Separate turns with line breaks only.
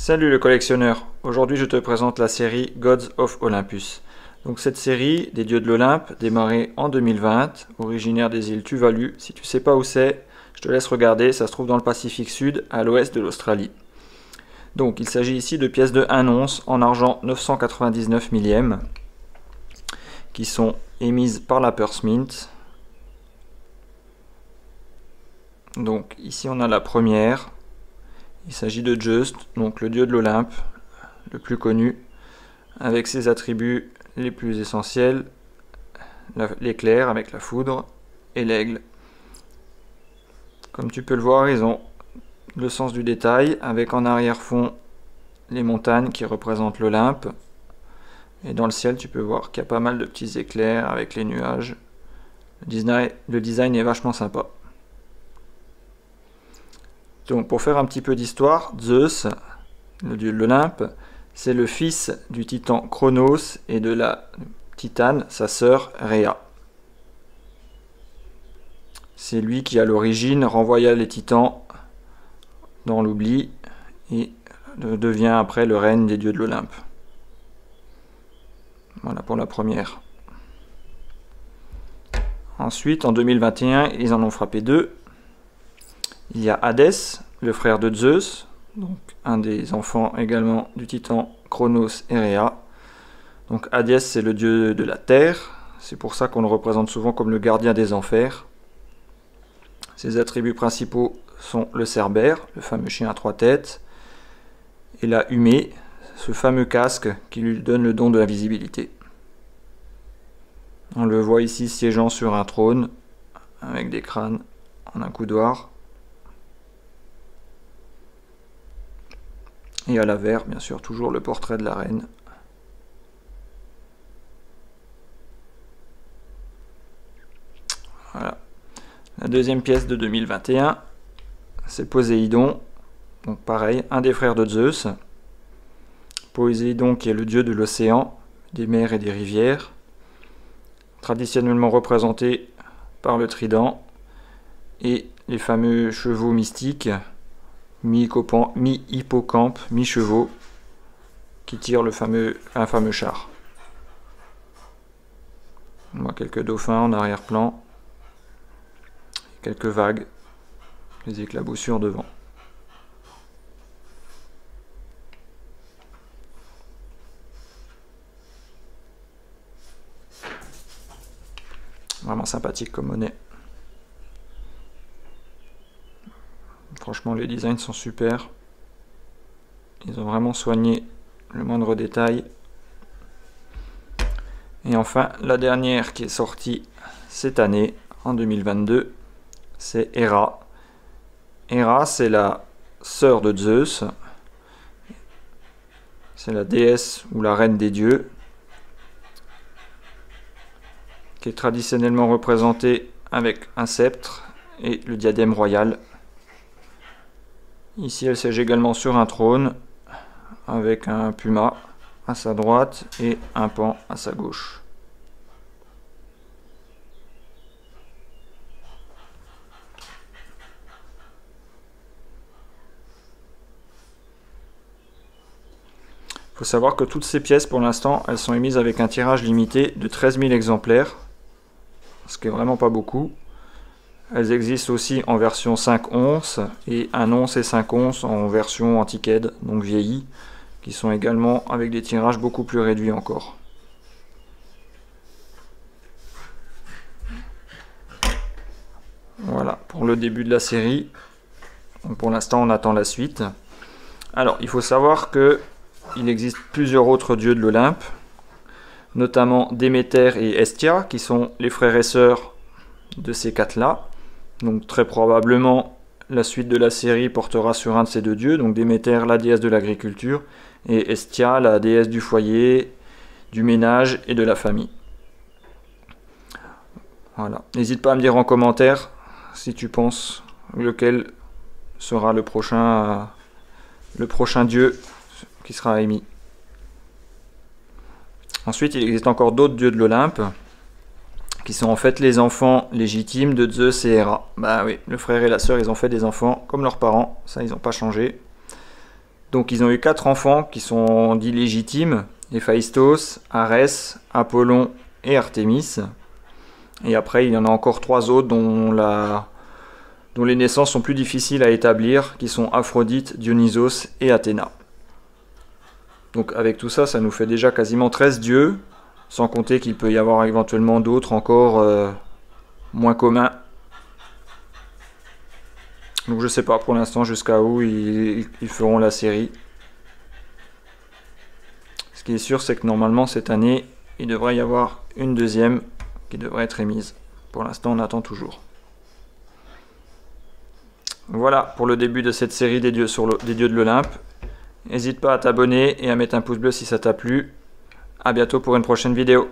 Salut le collectionneur, aujourd'hui je te présente la série Gods of Olympus. Donc cette série des dieux de l'Olympe, démarrée en 2020, originaire des îles Tuvalu. Si tu sais pas où c'est, je te laisse regarder, ça se trouve dans le Pacifique Sud, à l'ouest de l'Australie. Donc il s'agit ici de pièces de 1 once en argent 999 millième, qui sont émises par la Purse Mint. Donc ici on a la première. Il s'agit de Zeus, donc le dieu de l'Olympe, le plus connu, avec ses attributs les plus essentiels, l'éclair avec la foudre et l'aigle. Comme tu peux le voir, ils ont le sens du détail, avec en arrière-fond les montagnes qui représentent l'Olympe. Et dans le ciel, tu peux voir qu'il y a pas mal de petits éclairs avec les nuages. Le design est vachement sympa. Donc pour faire un petit peu d'histoire, Zeus, le dieu de l'Olympe, c'est le fils du titan Chronos et de la titane, sa sœur Rhea. C'est lui qui à l'origine renvoya les titans dans l'oubli et devient après le règne des dieux de l'Olympe. Voilà pour la première. Ensuite, en 2021, ils en ont frappé deux. Il y a Hadès, le frère de Zeus, donc un des enfants également du titan Chronos et Rhea. Donc Hadès, c'est le dieu de la terre, c'est pour ça qu'on le représente souvent comme le gardien des enfers. Ses attributs principaux sont le cerbère, le fameux chien à 3 têtes, et la humée, ce fameux casque qui lui donne le don de la visibilité. On le voit ici siégeant sur un trône, avec des crânes en un coudoir. Et à l'avers, bien sûr, toujours le portrait de la reine. Voilà. La deuxième pièce de 2021, c'est Poséidon. Donc pareil, un des frères de Zeus. Poséidon qui est le dieu de l'océan, des mers et des rivières. Traditionnellement représenté par le trident. Et les fameux chevaux mystiques, mi-hippocampe, mi-chevaux, qui tirent un fameux char. On voit quelques dauphins en arrière-plan, quelques vagues, des éclaboussures devant. Vraiment sympathique comme monnaie. Franchement, les designs sont super. Ils ont vraiment soigné le moindre détail. Et enfin, la dernière qui est sortie cette année, en 2022, c'est Héra. Héra, c'est la sœur de Zeus. C'est la déesse ou la reine des dieux, qui est traditionnellement représentée avec un sceptre et le diadème royal. Ici, elle siège également sur un trône avec un puma à sa droite et un paon à sa gauche. Il faut savoir que toutes ces pièces, pour l'instant, elles sont émises avec un tirage limité de 13 000 exemplaires, ce qui est vraiment pas beaucoup. Elles existent aussi en version 5 onces et 1 once et 5 onces en version antiquaide, donc vieillie, qui sont également avec des tirages beaucoup plus réduits encore. Voilà pour le début de la série. Donc pour l'instant, on attend la suite. Alors, il faut savoir que il existe plusieurs autres dieux de l'Olympe, notamment Déméter et Hestia, qui sont les frères et sœurs de ces quatre-là. Donc très probablement, la suite de la série portera sur un de ces deux dieux, donc Déméter, la déesse de l'agriculture, et Hestia, la déesse du foyer, du ménage et de la famille. Voilà. N'hésite pas à me dire en commentaire si tu penses lequel sera le prochain dieu qui sera émis. Ensuite, il existe encore d'autres dieux de l'Olympe, qui sont en fait les enfants légitimes de Zeus et Héra. Bah oui, le frère et la sœur, ils ont fait des enfants comme leurs parents, ça ils n'ont pas changé. Donc ils ont eu 4 enfants qui sont dits légitimes, Héphaïstos, Arès, Apollon et Artémis. Et après il y en a encore 3 autres dont les naissances sont plus difficiles à établir, qui sont Aphrodite, Dionysos et Athéna. Donc avec tout ça, ça nous fait déjà quasiment 13 dieux, sans compter qu'il peut y avoir éventuellement d'autres encore moins communs. Donc je sais pas pour l'instant jusqu'à où ils feront la série. Ce qui est sûr, c'est que normalement cette année, il devrait y avoir une deuxième qui devrait être émise. Pour l'instant, on attend toujours. Voilà pour le début de cette série des dieux de l'Olympe. N'hésite pas à t'abonner et à mettre un pouce bleu si ça t'a plu. A bientôt pour une prochaine vidéo.